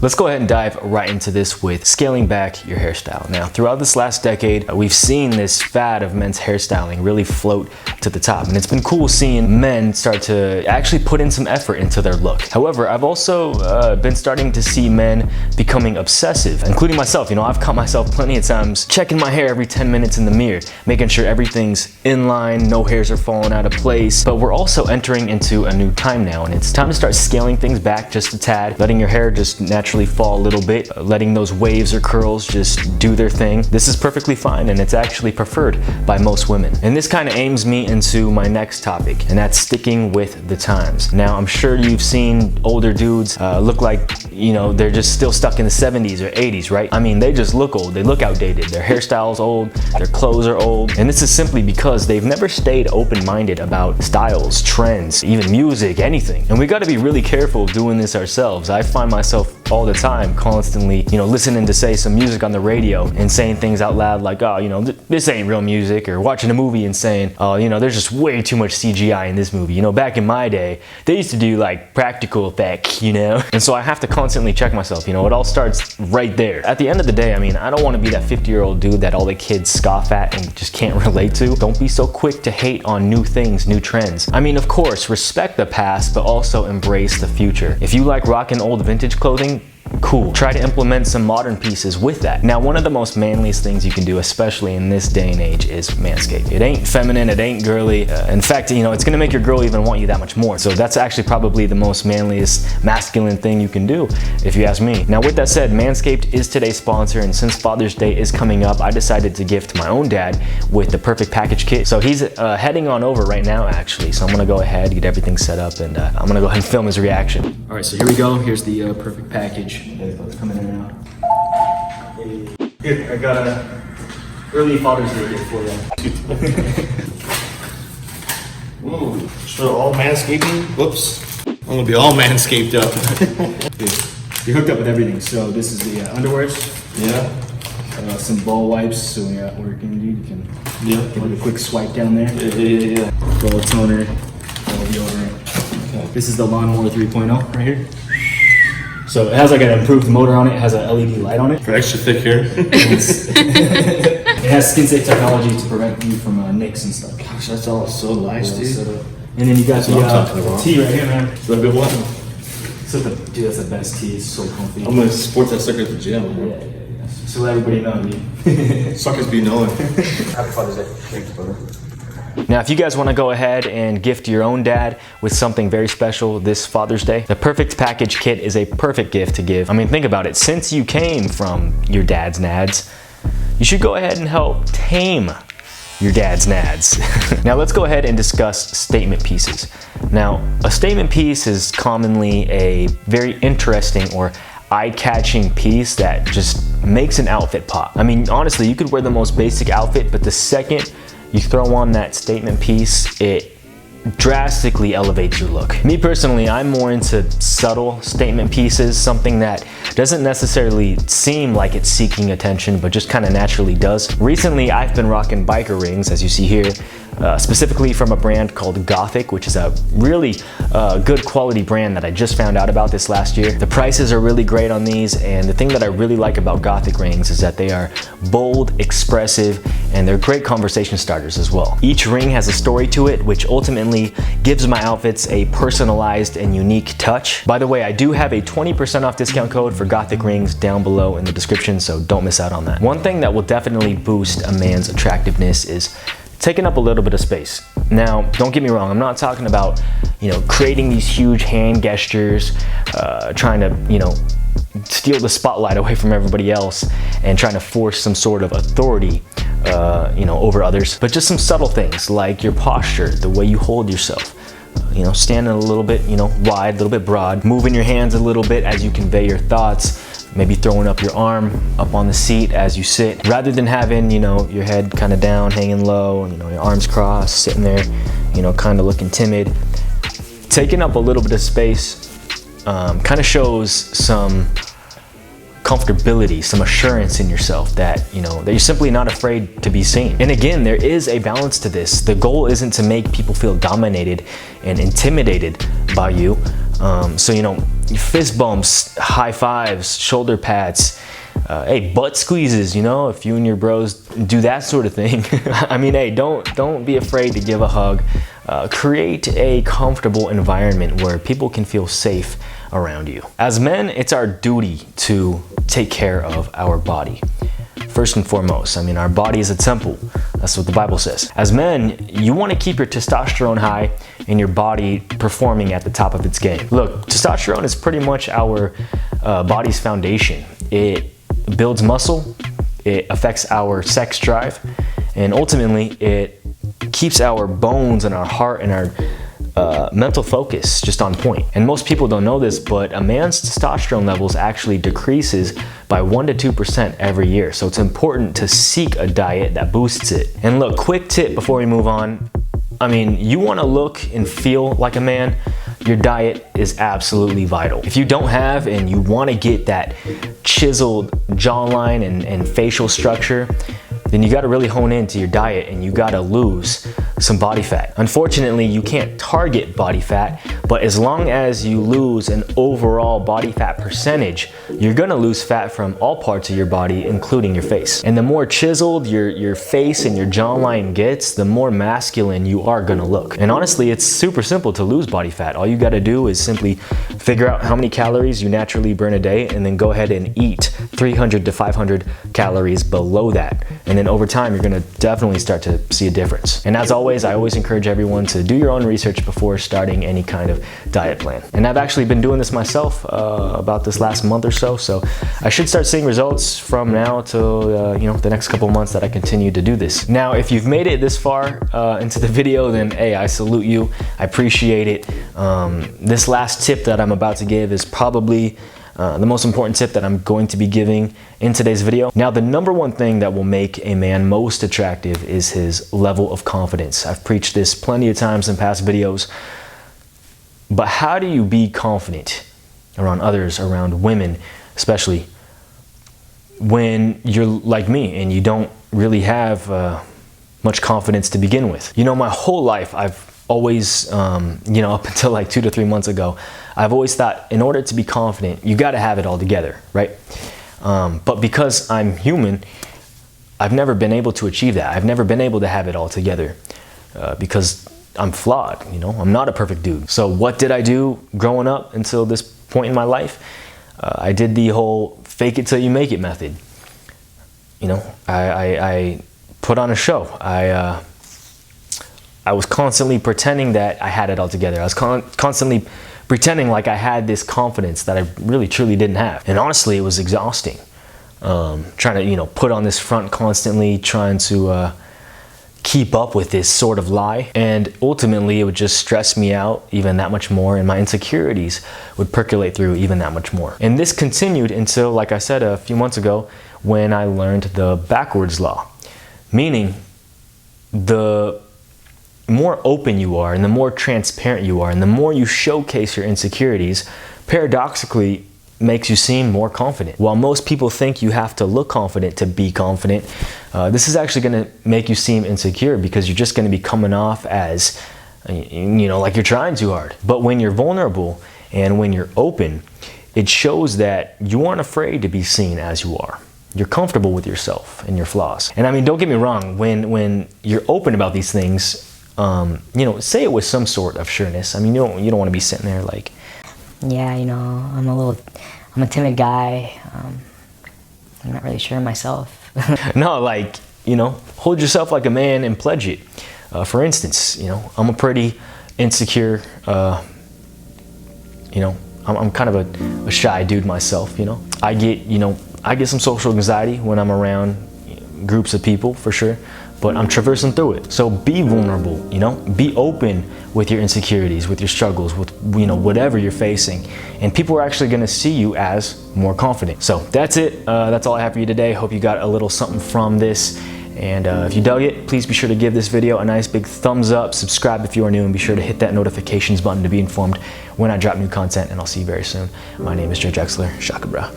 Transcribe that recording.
Let's go ahead and dive right into this with scaling back your hairstyle. Now, throughout this last decade, we've seen this fad of men's hairstyling really float to the top. And it's been cool seeing men start to actually put in some effort into their look. However, I've also been starting to see men becoming obsessive, including myself. You know, I've caught myself plenty of times checking my hair every 10 minutes in the mirror, making sure everything's in line, no hairs are falling out of place. But we're also entering into a new time now, and it's time to start scaling things back just a tad, letting your hair just naturally fall a little bit, letting those waves or curls just do their thing. This is perfectly fine, and it's actually preferred by most women. And this kind of aims me into my next topic, and that's sticking with the times. Now, I'm sure you've seen older dudes look like, you know, they're just still stuck in the 70s or 80s, right? I mean, they just look old, they look outdated, their hairstyle's old, their clothes are old, and this is simply because they've never stayed open-minded about styles, trends, even music, anything. And we gotta be really careful doing this ourselves. I find myself all the time constantly, you know, listening to say some music on the radio and saying things out loud like, oh, you know, this ain't real music, or watching a movie and saying, oh, you know, there's just way too much CGI in this movie. You know, back in my day, they used to do like practical effects, you know? And so I have to constantly check myself, you know, it all starts right there. At the end of the day, I mean, I don't want to be that 50-year-old dude that all the kids scoff at and just can't relate to. Don't be so quick to hate on new things, new trends. I mean, of course, respect the past, but also embrace the future. If you like rocking old vintage clothing, cool. Try to implement some modern pieces with that. Now, one of the most manliest things you can do, especially in this day and age, is manscape. It ain't feminine, it ain't girly. In fact, you know, it's gonna make your girl even want you that much more. So that's actually probably the most manliest, masculine thing you can do, if you ask me. Now, with that said, Manscaped is today's sponsor, and since Father's Day is coming up, I decided to gift my own dad with the Perfect Package Kit. So he's heading on over right now, actually. So I'm gonna go ahead, get everything set up, and I'm gonna go ahead and film his reaction. All right, so here we go. Here's the Perfect Package. Let's come in there now. Here, I got a early Father's Day gift for you. Ooh, so all manscaping? Whoops. I'm gonna be all manscaped up. You're hooked up with everything. So this is the underwears. Yeah. Some ball wipes, so when you're at work, indeed, you can Yeah. a quick swipe down there. Yeah. Ball toner, ball deodorant. Okay. This is the Lawnmower 3.0 right here. So it has like an improved motor on it. It has a LED light on it. For extra thick hair. It has skin safe technology to prevent you from nicks and stuff. Gosh, that's all so nice, dude. And then you got the tee right here, man. Is that a good one? Dude, that's the best tee. It's so comfy. I'm gonna sport that sucker at the gym, bro. Yeah. So let everybody know, dude. Suckers be knowing. Happy Father's Day. Thank you, brother. Now, if you guys want to go ahead and gift your own dad with something very special this Father's Day, the Perfect Package Kit is a perfect gift to give. I mean, think about it. Since you came from your dad's nads, you should go ahead and help tame your dad's nads. Now, let's go ahead and discuss statement pieces. Now, a statement piece is commonly a very interesting or eye-catching piece that just makes an outfit pop. I mean, honestly, you could wear the most basic outfit, but the second you throw on that statement piece, it drastically elevates your look. Me personally, I'm more into subtle statement pieces, something that doesn't necessarily seem like it's seeking attention, but just kind of naturally does. Recently, I've been rocking biker rings, as you see here, specifically from a brand called Gothic, which is a really good quality brand that I just found out about this last year. The prices are really great on these, and the thing that I really like about Gothic rings is that they are bold, expressive, and they're great conversation starters as well. Each ring has a story to it, which ultimately gives my outfits a personalized and unique touch. By the way, I do have a 20% off discount code for Gothic rings down below in the description, so don't miss out on that. One thing that will definitely boost a man's attractiveness is taking up a little bit of space. Now, don't get me wrong, I'm not talking about, you know, creating these huge hand gestures, trying to, you know, steal the spotlight away from everybody else and trying to force some sort of authority, you know, over others. But just some subtle things like your posture, the way you hold yourself, you know, standing a little bit, you know, wide, a little bit broad, moving your hands a little bit as you convey your thoughts, maybe throwing up your arm up on the seat as you sit, rather than having, you know, your head kind of down, hanging low, and, you know, your arms crossed, sitting there, you know, kind of looking timid. Taking up a little bit of space kind of shows some comfortability, some assurance in yourself that, you know, that you're simply not afraid to be seen. And again, there is a balance to this. The goal isn't to make people feel dominated and intimidated by you. So, you know, fist bumps, high fives, shoulder pats, hey, butt squeezes, you know, if you and your bros do that sort of thing. I mean, hey, don't be afraid to give a hug. Create a comfortable environment where people can feel safe around you. As men, it's our duty to take care of our body. First and foremost, I mean, our body is a temple. That's what the Bible says. As men, you want to keep your testosterone high and your body performing at the top of its game. Look, testosterone is pretty much our body's foundation. It builds muscle, it affects our sex drive, and ultimately it keeps our bones and our heart and our mental focus just on point. And most people don't know this, but a man's testosterone levels actually decreases by 1 to 2% every year. So it's important to seek a diet that boosts it. And look, quick tip before we move on. I mean, you want to look and feel like a man, your diet is absolutely vital. If you don't have and you want to get that chiseled jawline and facial structure, then you got to really hone into your diet and you got to lose some body fat. Unfortunately, you can't target body fat, but as long as you lose an overall body fat percentage, you're going to lose fat from all parts of your body, including your face. And the more chiseled your face and your jawline gets, the more masculine you are going to look. And honestly, it's super simple to lose body fat. All you got to do is simply figure out how many calories you naturally burn a day and then go ahead and eat 300 to 500 calories below that. And then over time, you're gonna definitely start to see a difference. And as always, I always encourage everyone to do your own research before starting any kind of diet plan. And I've actually been doing this myself about this last month or so. So I should start seeing results from now till you know, the next couple months that I continue to do this. Now, if you've made it this far into the video, then hey, I salute you. I appreciate it. This last tip that I'm about to give is probably the most important tip that I'm going to be giving in today's video. Now, the number one thing that will make a man most attractive is his level of confidence. I've preached this plenty of times in past videos, but how do you be confident around others, around women, especially when you're like me and you don't really have much confidence to begin with? You know, my whole life, I've always, you know, up until like 2 to 3 months ago, I've always thought in order to be confident, you got to have it all together, right? But because I'm human, I've never been able to achieve that. I've never been able to have it all together because I'm flawed, you know, I'm not a perfect dude. So what did I do growing up until this point in my life? I did the whole fake it till you make it method. You know, I put on a show. I was constantly pretending that I had it all together. I was constantly pretending like I had this confidence that I really truly didn't have. And honestly, it was exhausting. Trying to, you know, put on this front constantly, trying to keep up with this sort of lie. And ultimately, it would just stress me out even that much more, and my insecurities would percolate through even that much more. And this continued until, like I said a few months ago, when I learned the backwards law. Meaning, the more open you are and the more transparent you are and the more you showcase your insecurities, paradoxically makes you seem more confident. While most people think you have to look confident to be confident, this is actually going to make you seem insecure because you're just going to be coming off as, you know, like you're trying too hard. But when you're vulnerable and when you're open, it shows that you aren't afraid to be seen as you are. You're comfortable with yourself and your flaws. And I mean, don't get me wrong, when you're open about these things, you know, say it with some sort of sureness. I mean, you don't want to be sitting there like, yeah, you know, I'm a timid guy. I'm not really sure of myself. no, like, you know, hold yourself like a man and pledge it. For instance, you know, I'm a pretty insecure, you know, I'm kind of a shy dude myself, you know. I get some social anxiety when I'm around groups of people, for sure. But I'm traversing through it. So be vulnerable, you know, be open with your insecurities, with your struggles, with, you know, whatever you're facing. And people are actually going to see you as more confident. So that's it. That's all I have for you today. Hope you got a little something from this. And if you dug it, please be sure to give this video a nice big thumbs up, subscribe if you are new, and be sure to hit that notifications button to be informed when I drop new content. And I'll see you very soon. My name is Drexler. Shaka bra.